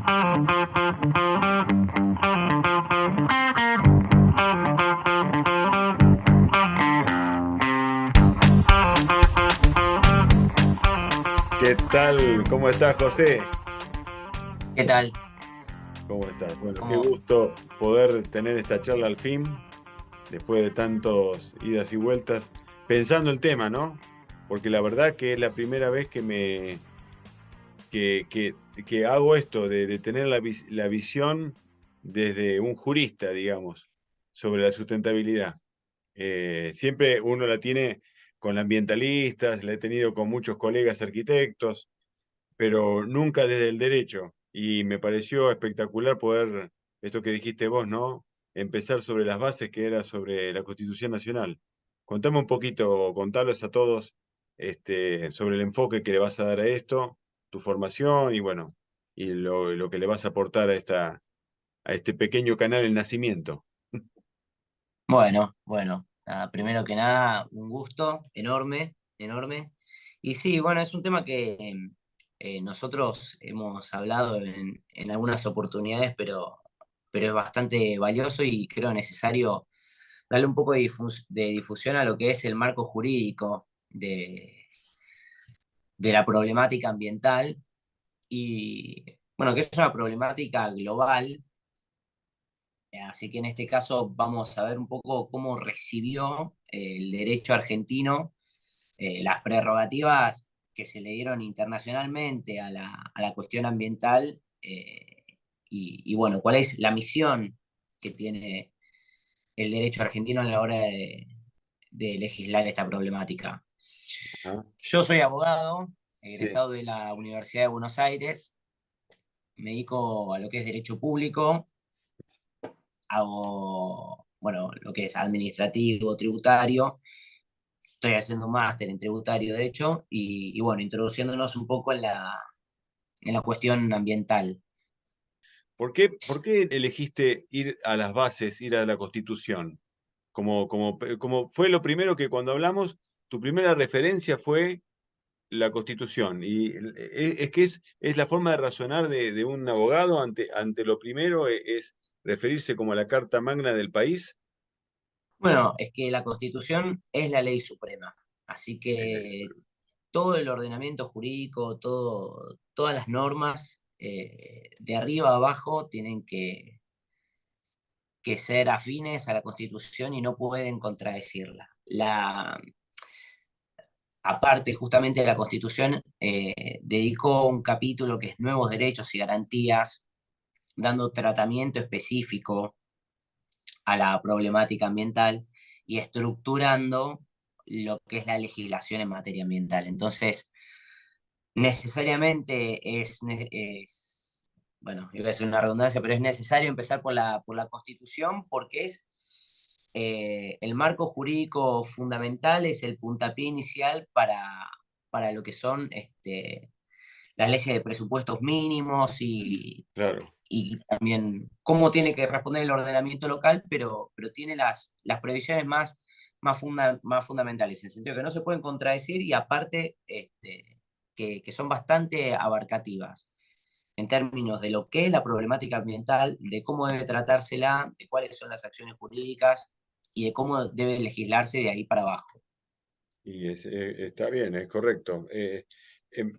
¿Qué tal? ¿Cómo estás, José? ¿Qué tal? ¿Cómo estás? Bueno, qué ¿Cómo? gusto poder tener esta charla al fin, después de tantos idas y vueltas, pensando el tema, ¿no? Porque la verdad que es la primera vez que, que, que hago esto, de tener la visión desde un jurista, digamos, sobre la sustentabilidad. Siempre uno la tiene con ambientalistas, la he tenido con muchos colegas arquitectos, pero nunca desde el derecho. Y me pareció espectacular poder, esto que dijiste vos, ¿no? Empezar sobre las bases que era sobre la Constitución Nacional. Contame un poquito, contables a todos sobre el enfoque que le vas a dar a esto, tu formación y bueno, y lo que le vas a aportar a este pequeño canal El Nacimiento. Bueno, nada, primero que nada, un gusto enorme, enorme. Y sí, bueno, es un tema que nosotros hemos hablado en algunas oportunidades, pero es bastante valioso y creo necesario darle un poco de difusión a lo que es el marco jurídico de la problemática ambiental y, bueno, que es una problemática global. Así que en este caso vamos a ver un poco cómo recibió el derecho argentino las prerrogativas que se le dieron internacionalmente a la cuestión ambiental y, bueno, cuál es la misión que tiene el derecho argentino a la hora de legislar esta problemática. Ah, Yo soy abogado, sí. egresado de la Universidad de Buenos Aires, me dedico a lo que es derecho público, hago, bueno, lo que es administrativo, tributario. Estoy haciendo un máster en tributario, de hecho, y bueno, introduciéndonos un poco en la cuestión ambiental. ¿Por qué elegiste ir a las bases, ir a la Constitución? Como fue lo primero que cuando hablamos, tu primera referencia fue la Constitución. Y es que es la forma de razonar de un abogado ante lo primero, es referirse como a la Carta Magna del país. Bueno, es que la Constitución es la ley suprema, así Es la que todo el ordenamiento jurídico, todas las normas, de arriba a abajo, tienen que ser afines a la Constitución y no pueden contradecirla. Aparte, justamente la Constitución dedicó un capítulo que es Nuevos Derechos y Garantías, dando tratamiento específico a la problemática ambiental y estructurando lo que es la legislación en materia ambiental. Entonces, necesariamente bueno, iba a decir una redundancia, pero es necesario empezar por la Constitución porque es el marco jurídico fundamental, es el puntapié inicial para lo que son las leyes de presupuestos mínimos Claro. y también cómo tiene que responder el ordenamiento local, pero tiene las previsiones más fundamentales, en el sentido que no se pueden contradecir y aparte que son bastante abarcativas en términos de lo que es la problemática ambiental, de cómo debe tratársela, de cuáles son las acciones jurídicas y de cómo debe legislarse de ahí para abajo. Y está bien, es correcto.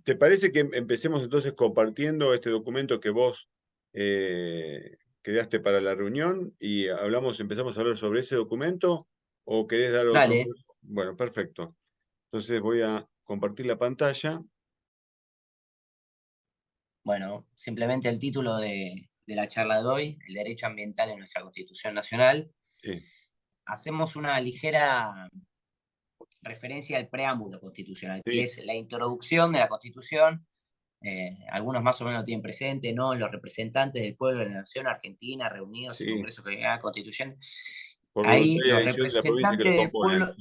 ¿Te parece que empecemos entonces compartiendo este documento que vos creaste para la reunión y empezamos a hablar sobre ese documento o querés dar otro? Dale, Bueno, perfecto. Entonces voy a compartir la pantalla. bueno, simplemente el título de la charla de hoy, el derecho ambiental en nuestra Constitución Nacional. Sí, Hacemos una ligera referencia al preámbulo constitucional, que sí, es la introducción de la Constitución. Algunos más o menos lo tienen presente, ¿no? Los representantes del pueblo de la nación argentina reunidos en sí. Congreso General Constituyente. Por voluntad Ahí y los elección de la provincia que los representantes del componen. pueblo,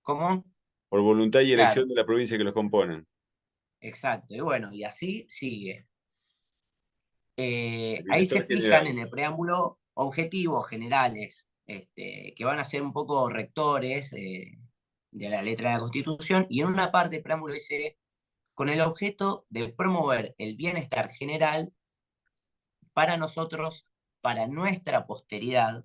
¿cómo? Por voluntad y elección Claro, de la provincia que los componen. exacto. Y bueno, y así sigue. El Ahí se bienestar fijan general. en el preámbulo objetivos generales, que van a ser un poco rectores de la letra de la Constitución, y en una parte del preámbulo dice, con el objeto de promover el bienestar general para nosotros, para nuestra posteridad.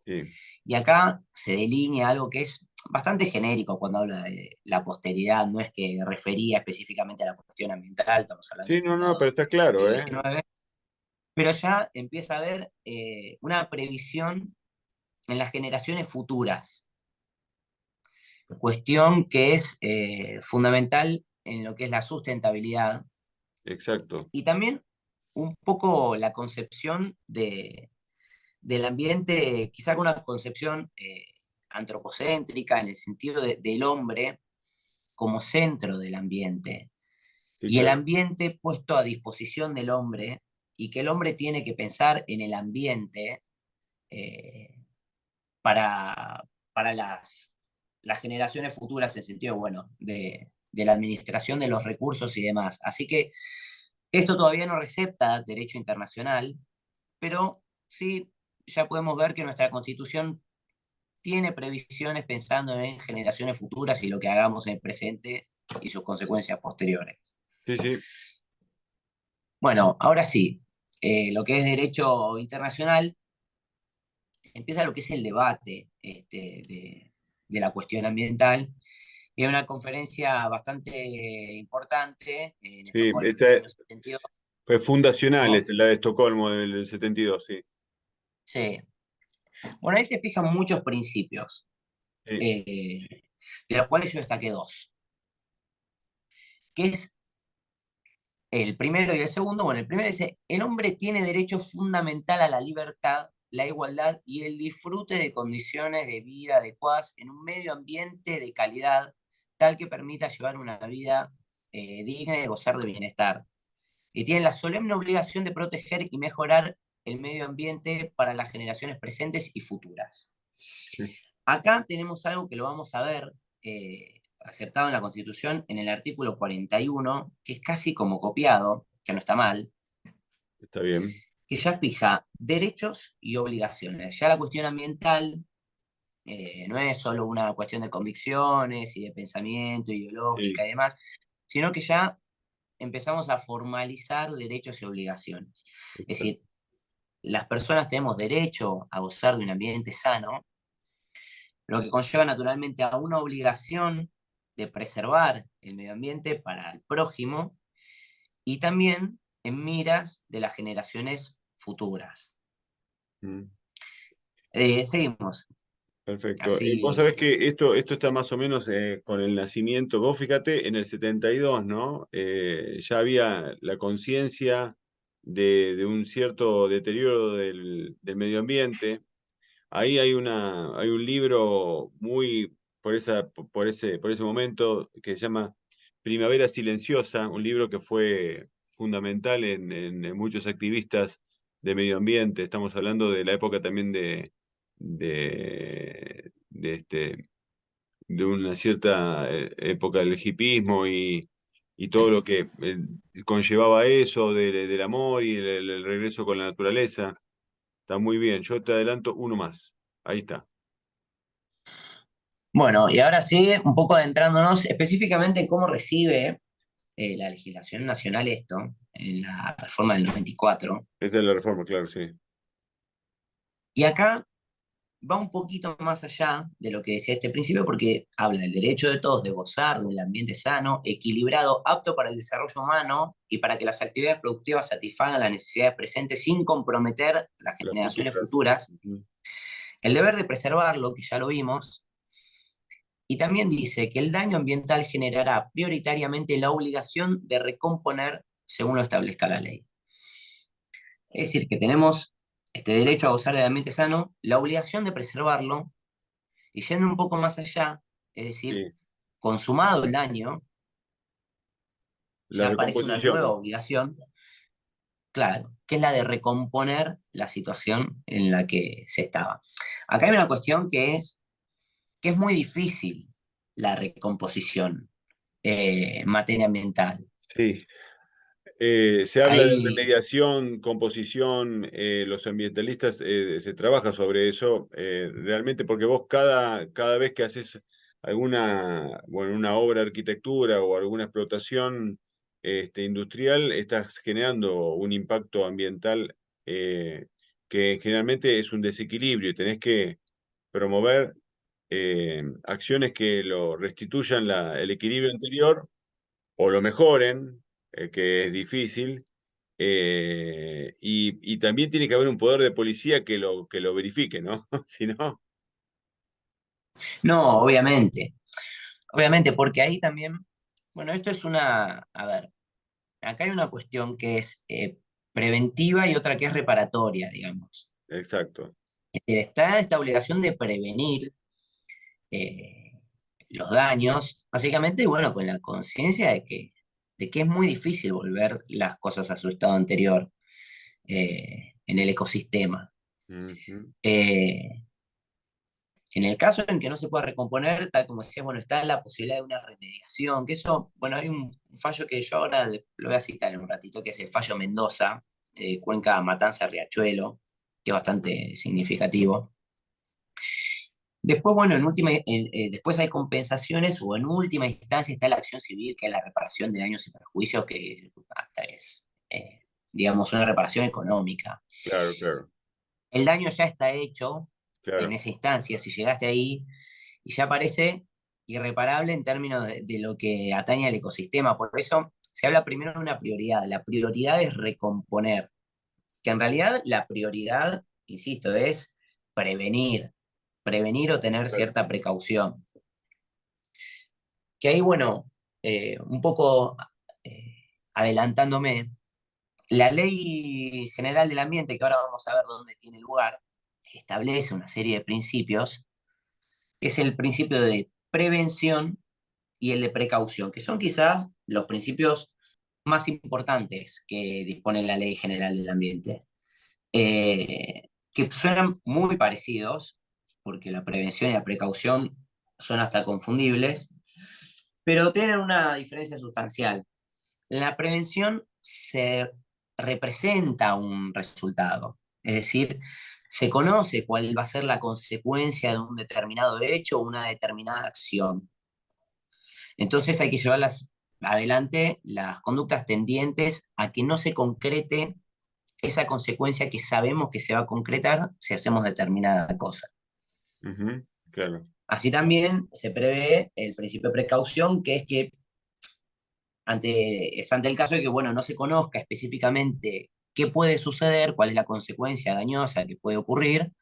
Sí. Y acá se delinea algo que es bastante genérico cuando habla de la posteridad, no es que refería específicamente a la cuestión ambiental, estamos hablando Sí, del no, no, pero mediados está del claro, ¿eh? XIX, pero ya empieza a haber una previsión en las generaciones futuras, cuestión que es fundamental en lo que es la sustentabilidad Exacto. y también un poco la concepción del ambiente, quizá con una concepción antropocéntrica en el sentido del hombre como centro del ambiente Sí, y el claro. ambiente puesto a disposición del hombre y que el hombre tiene que pensar en el ambiente eh, para las generaciones futuras en sentido, bueno, de la administración de los recursos y demás. Así que esto todavía no recepta derecho internacional, pero sí ya podemos ver que nuestra constitución tiene previsiones pensando en generaciones futuras y lo que hagamos en el presente y sus consecuencias posteriores. Sí, sí. Bueno, ahora sí, lo que es derecho internacional, empieza lo que es el debate de la cuestión ambiental. Es una conferencia bastante importante en Sí, Estocolmo en el esta año 72. fue fundacional, ¿No? la de Estocolmo del 72, sí. Sí. Bueno, ahí se fijan muchos principios, Sí, eh, de los cuales yo destaqué dos, que es el primero y el segundo. Bueno, el primero dice, el hombre tiene derecho fundamental a la libertad, la igualdad y el disfrute de condiciones de vida adecuadas en un medio ambiente de calidad, tal que permita llevar una vida digna y gozar de bienestar. Y tiene la solemne obligación de proteger y mejorar el medio ambiente para las generaciones presentes y futuras. sí, Acá tenemos algo que lo vamos a ver aceptado en la Constitución en el artículo 41, que es casi como copiado, que no está mal, está bien. que ya fija derechos y obligaciones. Ya la cuestión ambiental no es solo una cuestión de convicciones y de pensamiento Sí, ideológica y demás, sino que ya empezamos a formalizar derechos y obligaciones. Es exacto. decir, las personas tenemos derecho a gozar de un ambiente sano, lo que conlleva naturalmente a una obligación de preservar el medio ambiente para el prójimo y también en miras de las generaciones futuras. Mm, Seguimos. perfecto. Vos sabés Así, que esto está más o menos con el nacimiento. Vos fíjate, en el 72, ¿no? Ya había la conciencia de un cierto deterioro del medio ambiente. Ahí hay un libro muy por ese momento que se llama Primavera Silenciosa, un libro que fue fundamental en muchos activistas de medio ambiente. Estamos hablando de la época también de, de una cierta época del hipismo y todo lo que conllevaba eso del amor y el regreso con la naturaleza. Está muy bien. Yo te adelanto uno más. Ahí está. bueno, y ahora sí, un poco adentrándonos específicamente en cómo recibe la legislación nacional esto, en la reforma del 94. Esta es la reforma, claro, sí. Y acá va un poquito más allá de lo que decía este principio, porque habla del derecho de todos de gozar de un ambiente sano, equilibrado, apto para el desarrollo humano y para que las actividades productivas satisfagan las necesidades presentes sin comprometer las Las generaciones futuras. futuras, Ujú. el deber de preservarlo, que ya lo vimos, y también dice que el daño ambiental generará prioritariamente la obligación de recomponer según lo establezca la ley. Es decir, que tenemos este derecho a gozar del ambiente sano, la obligación de preservarlo, y yendo un poco más allá, es decir, Sí, consumado el daño, la ya aparece una nueva recomposición. obligación, claro, que es la de recomponer la situación en la que se estaba. Acá hay una cuestión que es muy difícil, la recomposición en materia ambiental. Sí. Se habla de Hay, remediación, composición, los ambientalistas se trabaja sobre eso, realmente porque vos cada vez que haces alguna, bueno, una obra de arquitectura o alguna explotación, industrial, estás generando un impacto ambiental que generalmente es un desequilibrio y tenés que promover acciones que lo restituyan el equilibrio anterior o lo mejoren, que es difícil. Y también tiene que haber un poder de policía que lo verifique, ¿no? Si no, No, obviamente, obviamente, porque ahí también, bueno, esto es a ver, acá hay una cuestión que es preventiva y otra que es reparatoria, digamos. exacto. Es decir, está esta obligación de prevenir eh, los daños, básicamente, y bueno, con la conciencia de que es muy difícil volver las cosas a su estado anterior en el ecosistema. Ujú. Eh, en el caso en que no se pueda recomponer, tal como decía, bueno, está la posibilidad de una remediación, que eso, bueno, hay un fallo que yo ahora lo voy a citar en un ratito, que es el fallo Mendoza, Cuenca Matanza Riachuelo, que es bastante significativo. Después, bueno, después hay compensaciones o en última instancia está la acción civil, que es la reparación de daños y perjuicios, que hasta es, digamos, una reparación económica. Claro, claro, El daño ya está hecho en claro. esa instancia, si llegaste ahí, y ya parece irreparable en términos de lo que atañe al ecosistema. Por eso se habla primero de una prioridad. La prioridad es recomponer, que en realidad la prioridad, insisto, es prevenir, prevenir o tener Claro. cierta precaución. Que ahí, bueno, un poco eh, adelantándome, la Ley General del Ambiente, que ahora vamos a ver dónde tiene lugar, establece una serie de principios, que es el principio de prevención y el de precaución, que son quizás los principios más importantes que dispone la Ley General del Ambiente, que suenan muy parecidos, porque la prevención y la precaución son hasta confundibles, pero tienen una diferencia sustancial. La prevención se representa un resultado, es decir, se conoce cuál va a ser la consecuencia de un determinado hecho o una determinada acción. Entonces hay que llevarlas adelante las conductas tendientes a que no se concrete esa consecuencia que sabemos que se va a concretar si hacemos determinada cosa. Ujú, claro. Así también se prevé el principio de precaución, que es que es ante el caso de que, bueno, no se conozca específicamente qué puede suceder, cuál es la consecuencia dañosa que puede ocurrir,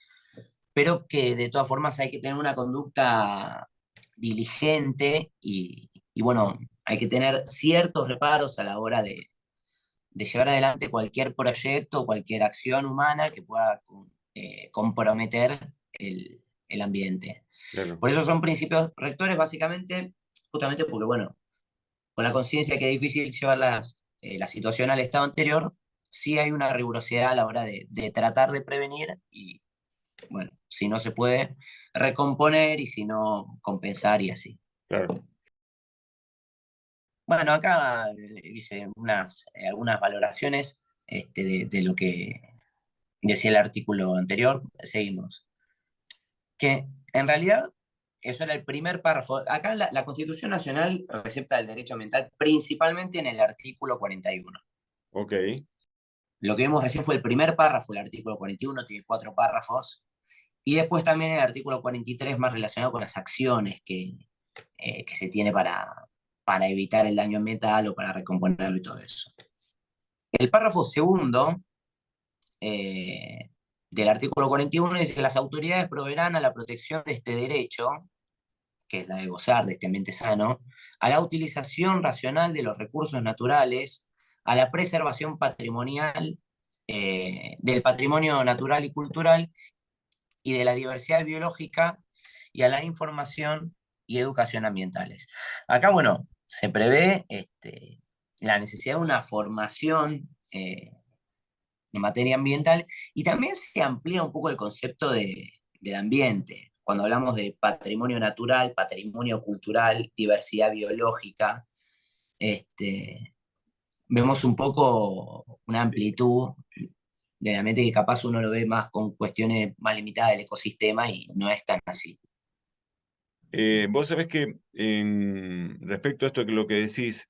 pero que de todas formas hay que tener una conducta diligente y bueno, hay que tener ciertos reparos a la hora de llevar adelante cualquier proyecto o cualquier acción humana que pueda comprometer el ambiente. Claro. Por eso son principios rectores, básicamente, justamente porque, bueno, con la conciencia que es difícil llevar la situación al estado anterior, sí hay una rigurosidad a la hora de tratar de prevenir y, bueno, si no se puede, recomponer y si no, compensar y así. Claro. Bueno, acá dice algunas valoraciones de lo que decía el artículo anterior. Seguimos. Que en realidad eso era el primer párrafo. Acá la Constitución Nacional recepta el derecho ambiental principalmente en el artículo 41. Ok. Lo que vimos recién fue el primer párrafo, el artículo 41, tiene 4 párrafos. Y después también el artículo 43 más relacionado con las acciones que se tiene para evitar el daño ambiental o para recomponerlo y todo eso. El párrafo segundo eh, del artículo 41 dice que las autoridades proveerán a la protección de este derecho, que es la de gozar de este ambiente sano, a la utilización racional de los recursos naturales, a la preservación patrimonial, del patrimonio natural y cultural y de la diversidad biológica y a la información y educación ambientales. Acá, bueno, se prevé la necesidad de una formación en materia ambiental y también se amplía un poco el concepto del ambiente. Cuando hablamos de patrimonio natural, patrimonio cultural, diversidad biológica, este, vemos un poco una amplitud del ambiente que capaz uno lo ve más con cuestiones más limitadas del ecosistema y no es tan así. Vos sabés que respecto a esto que lo que decís,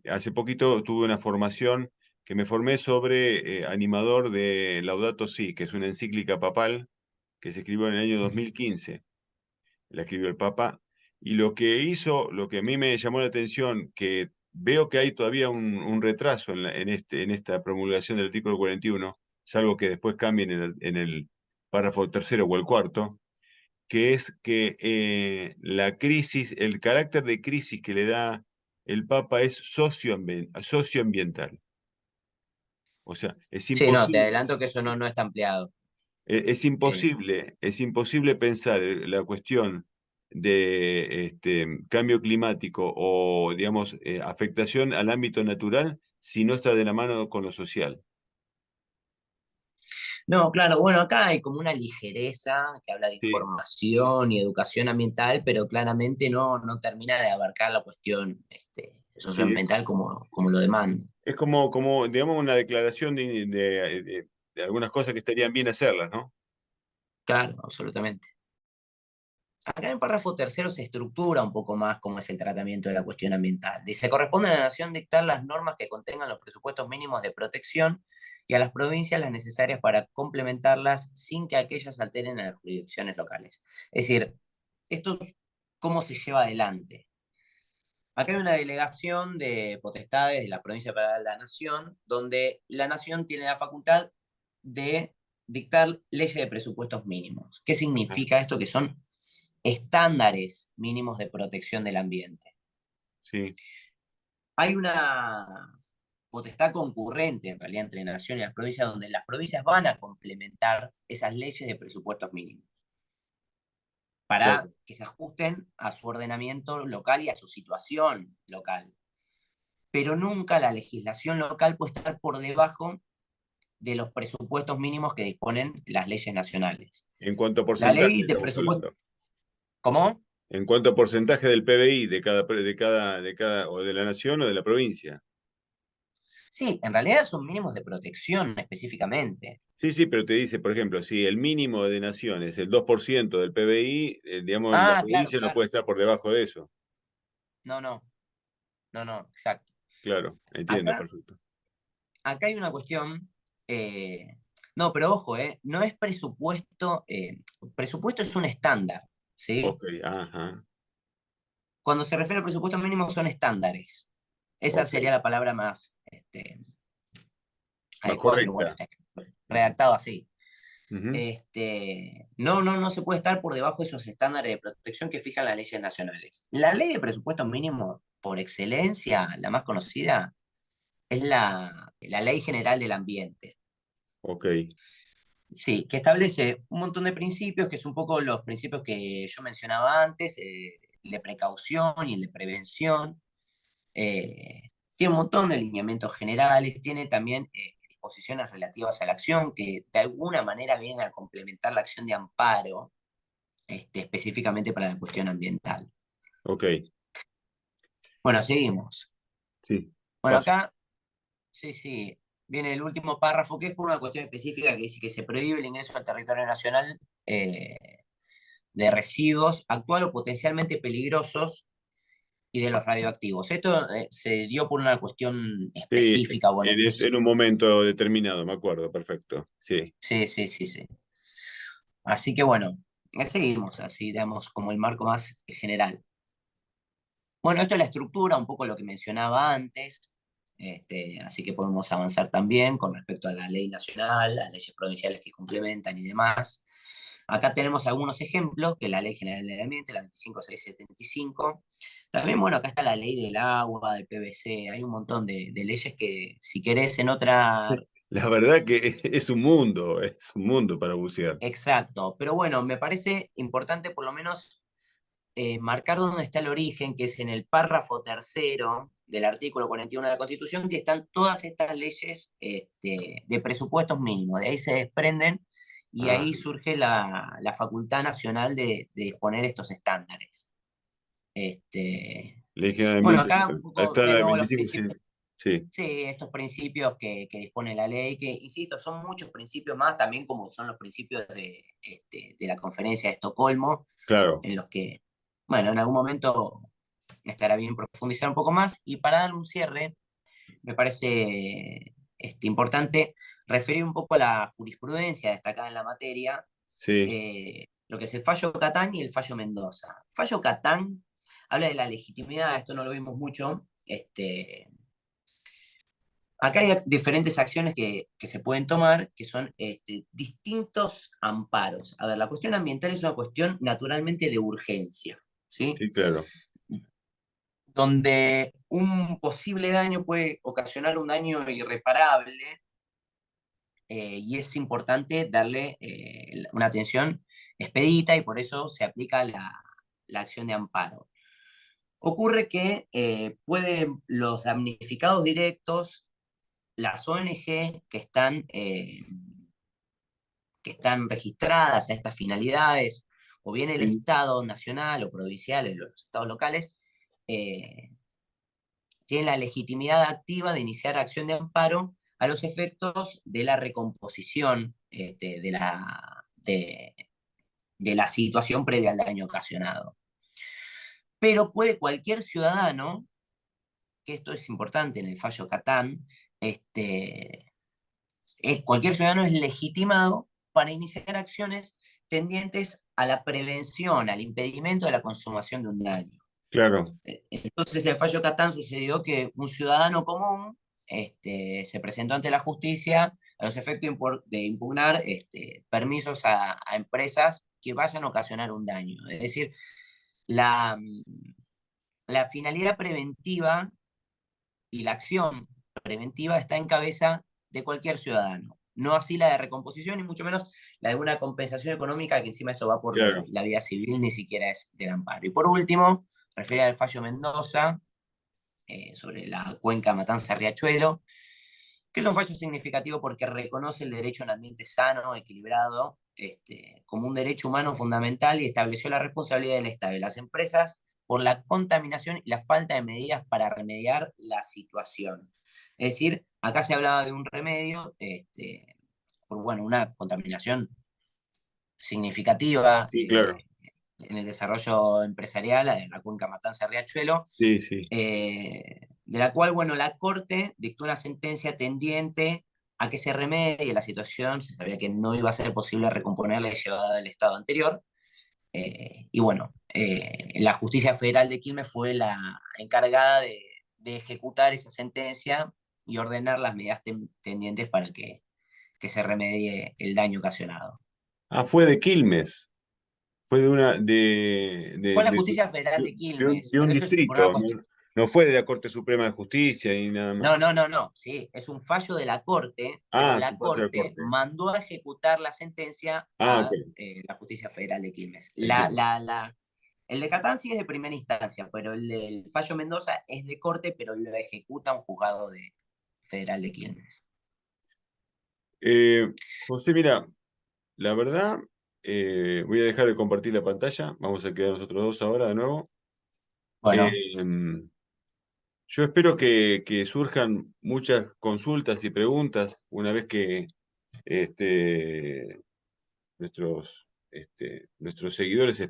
hace poquito tuve una formación que me formé sobre animador de Laudato Si, que es una encíclica papal que se escribió en el año 2015. La escribió el Papa. Y lo que hizo, lo que a mí me llamó la atención, que veo que hay todavía un retraso en esta promulgación del artículo 41, salvo que después cambien en el párrafo tercero o el cuarto, que es que la crisis, el carácter de crisis que le da el Papa es socioambiental. O sea, es Sí, no, te imposible, adelanto que eso no está ampliado. Eh, es imposible pensar la cuestión de cambio climático o, digamos, afectación al ámbito natural si no está de la mano con lo social. no, claro, bueno, acá hay como una ligereza que habla de Sí, información y educación ambiental, pero claramente no termina de abarcar la cuestión sí, socioambiental como lo demanda. es como, digamos, una declaración de algunas cosas que estarían bien hacerlas, ¿no? Claro, absolutamente. Acá en el párrafo tercero se estructura un poco más cómo es el tratamiento de la cuestión ambiental. Dice, corresponde a la nación dictar las normas que contengan los presupuestos mínimos de protección y a las provincias las necesarias para complementarlas sin que aquellas alteren a las jurisdicciones locales. Es decir, esto, ¿cómo se lleva adelante? Acá hay una delegación de potestades de la provincia para la nación, donde la nación tiene la facultad de dictar leyes de presupuestos mínimos. ¿Qué Ah, significa esto? Que son estándares mínimos de protección del ambiente. sí, Hay una potestad concurrente en realidad entre la nación y las provincias, donde las provincias van a complementar esas leyes de presupuestos mínimos para claro. que se ajusten a su ordenamiento local y a su situación local. Pero nunca la legislación local puede estar por debajo de los presupuestos mínimos que disponen las leyes nacionales. En cuanto a La porcentaje ley de estamos presupuesto, hablando. ¿cómo? En cuanto a porcentaje del PBI de cada, o de la nación o de la provincia. Sí, en realidad son mínimos de protección específicamente. Sí, sí, pero te dice, por ejemplo, si el mínimo de nación es el 2% del PBI, digamos, la Ah, claro, provincia no claro. puede estar por debajo de eso. No, no, no, exacto. Claro, entiendo, Acá, perfecto. acá hay una cuestión, no, pero ojo, no es presupuesto, presupuesto es un estándar, ¿sí? Ok, ajá, Cuando se refiere a presupuestos mínimos son estándares. Esa ok. sería la palabra más Más adecuada, pero bueno, correcta. está Ujú, redactado así. ujú. No se puede estar por debajo de esos estándares de protección que fijan las leyes nacionales. La ley de presupuesto mínimo, por excelencia, la más conocida, es la Ley General del Ambiente. Ok, Sí, que establece un montón de principios, que es un poco los principios que yo mencionaba antes, el de precaución y el de prevención. Tiene un montón de lineamientos generales, tiene también disposiciones relativas a la acción que de alguna manera vienen a complementar la acción de amparo específicamente para la cuestión ambiental. ok, Bueno, seguimos. sí, Bueno, paso. acá, sí, sí, viene el último párrafo, que es por una cuestión específica que dice que se prohíbe el ingreso al territorio nacional de residuos actual o potencialmente peligrosos y de los radioactivos. Esto se dio por una cuestión Sí, específica, bueno, esto en un momento determinado, me acuerdo, perfecto. Sí, sí, sí, sí, sí. Así que bueno, seguimos así, digamos, como el marco más general. Bueno, esto es la estructura, un poco lo que mencionaba antes, así que podemos avanzar también con respecto a la ley nacional, las leyes provinciales que complementan y demás. Acá tenemos algunos ejemplos, que es la Ley General del Ambiente, la 25675. También, bueno, acá está la ley del agua, del PVC, hay un montón de leyes que si querés en otra. la verdad que es un mundo para bucear. Exacto, pero bueno, me parece importante por lo menos marcar dónde está el origen, que es en el párrafo tercero del artículo 41 de la Constitución, que están todas estas leyes de presupuestos mínimos. De ahí se desprenden y Ah, ahí surge la facultad nacional de disponer estos estándares. Este, ley general de bueno, ambiente, acá un poco está de la nuevo los 25, sí. principios. Sí, Sí, estos principios que dispone la ley, que, insisto, son muchos principios más, también como son los principios de la Conferencia de Estocolmo, claro. en los que, bueno, en algún momento estará bien profundizar un poco más. Y para dar un cierre, me parece importante referir un poco a la jurisprudencia destacada en la materia, Sí, lo que es el fallo Catán y el fallo Mendoza. Fallo Catán habla de la legitimidad, esto no lo vimos mucho. Acá hay diferentes acciones que se pueden tomar, que son distintos amparos. A ver, la cuestión ambiental es una cuestión naturalmente de urgencia, ¿sí? sí, claro. Donde un posible daño puede ocasionar un daño irreparable, y es importante darle una atención expedita y por eso se aplica la acción de amparo. Ocurre que pueden los damnificados directos, las ONG que están registradas a estas finalidades, o bien el Sí, Estado nacional o provincial, los estados locales, eh, tienen la legitimidad activa de iniciar acción de amparo a los efectos de la recomposición de la situación previa al daño ocasionado. Pero puede cualquier ciudadano, que esto es importante en el fallo Catán, cualquier ciudadano es legitimado para iniciar acciones tendientes a la prevención, al impedimento de la consumación de un daño. claro. Entonces, el fallo Catán sucedió que un ciudadano común se presentó ante la justicia a los efectos de impugnar permisos a empresas que vayan a ocasionar un daño. Es decir, la, la finalidad preventiva y la acción preventiva está en cabeza de cualquier ciudadano. No así la de recomposición, y mucho menos la de una compensación económica, que encima eso va por Claro. la vía civil, ni siquiera es del amparo. Y por último, refiere al fallo Mendoza, sobre la cuenca Matanza-Riachuelo, que es un fallo significativo porque reconoce el derecho a un ambiente sano, equilibrado, como un derecho humano fundamental, y estableció la responsabilidad del Estado y las empresas por la contaminación y la falta de medidas para remediar la situación. Es decir, acá se hablaba de un remedio, por bueno, una contaminación significativa Sí, claro. en el desarrollo empresarial en la cuenca Matanza-Riachuelo, Sí, sí. de la cual, bueno, la Corte dictó una sentencia tendiente a que se remedie la situación. Se sabía que no iba a ser posible recomponer la llevada del estado anterior. Y bueno, la justicia federal de Quilmes fue la encargada de ejecutar esa sentencia y ordenar las medidas tendientes para que se remedie el daño ocasionado. Ah, fue de Quilmes. Fue de una, Fue la justicia federal de Quilmes, de un pero eso es por una distrito, cuestión. no, no fue de la Corte Suprema de Justicia ni nada más. No, no, no, no, sí, es un fallo de la Corte, pero Ah, la su paso de la Corte Corte. mandó a ejecutar la sentencia Ah, ok, a la Justicia Federal de Quilmes. entiendo. El de Catán sí es de primera instancia, pero el del fallo Mendoza es de Corte, pero lo ejecuta un juzgado federal de Quilmes. José, mira, la verdad, voy a dejar de compartir la pantalla. Vamos a quedar nosotros dos ahora de nuevo. Bueno, Eh, yo espero que surjan muchas consultas y preguntas una vez que este, nuestros seguidores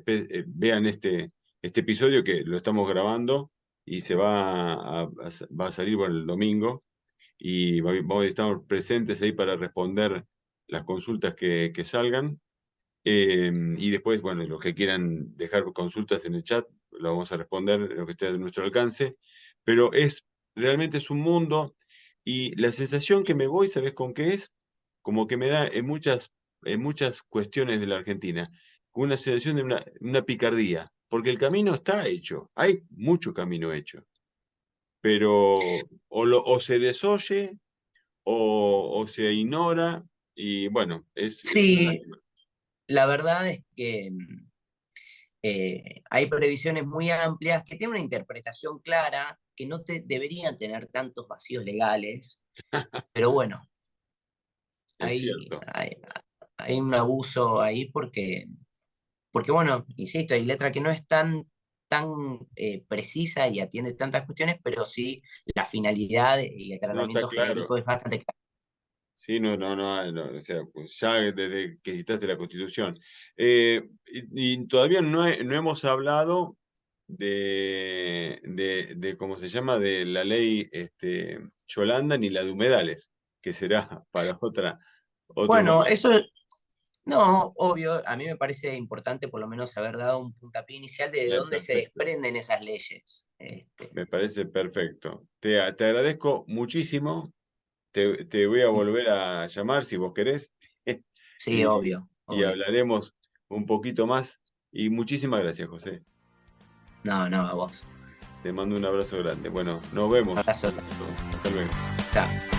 vean este episodio que lo estamos grabando y se va a salir bueno, el domingo y vamos a estar presentes ahí para responder las consultas que salgan. Y después, bueno, los que quieran dejar consultas en el chat, lo vamos a responder lo que esté a nuestro alcance. Pero realmente es un mundo y la sensación que me voy, ¿sabes con qué es? Como que me da en muchas cuestiones de la Argentina, una sensación de una picardía, porque el camino está hecho, hay mucho camino hecho, pero o se desoye o se ignora y bueno, es una sí, lástima. la verdad es que hay previsiones muy amplias que tienen una interpretación clara, que no deberían tener tantos vacíos legales, pero bueno, Es hay, cierto. hay, hay un abuso ahí porque bueno, insisto, hay letra que no es tan precisa y atiende tantas cuestiones, pero sí la finalidad y el No está tratamiento claro. genérico es bastante claro. Sí, no, o sea, pues ya desde que citaste la Constitución. Y todavía no hemos hablado ¿cómo se llama? De la ley Yolanda ni la de humedales, que será para otro Bueno, momento. eso no, obvio, a mí me parece importante por lo menos haber dado un puntapié inicial de dónde se Perfecto. desprenden esas leyes. Me parece perfecto. Te agradezco muchísimo. Te voy a volver a llamar si vos querés. Sí, Y, obvio, y obvio. hablaremos un poquito más. Y muchísimas gracias, José. No, no, a vos. Te mando un abrazo grande. Bueno, nos vemos. Abrazo. Hasta luego. Chao.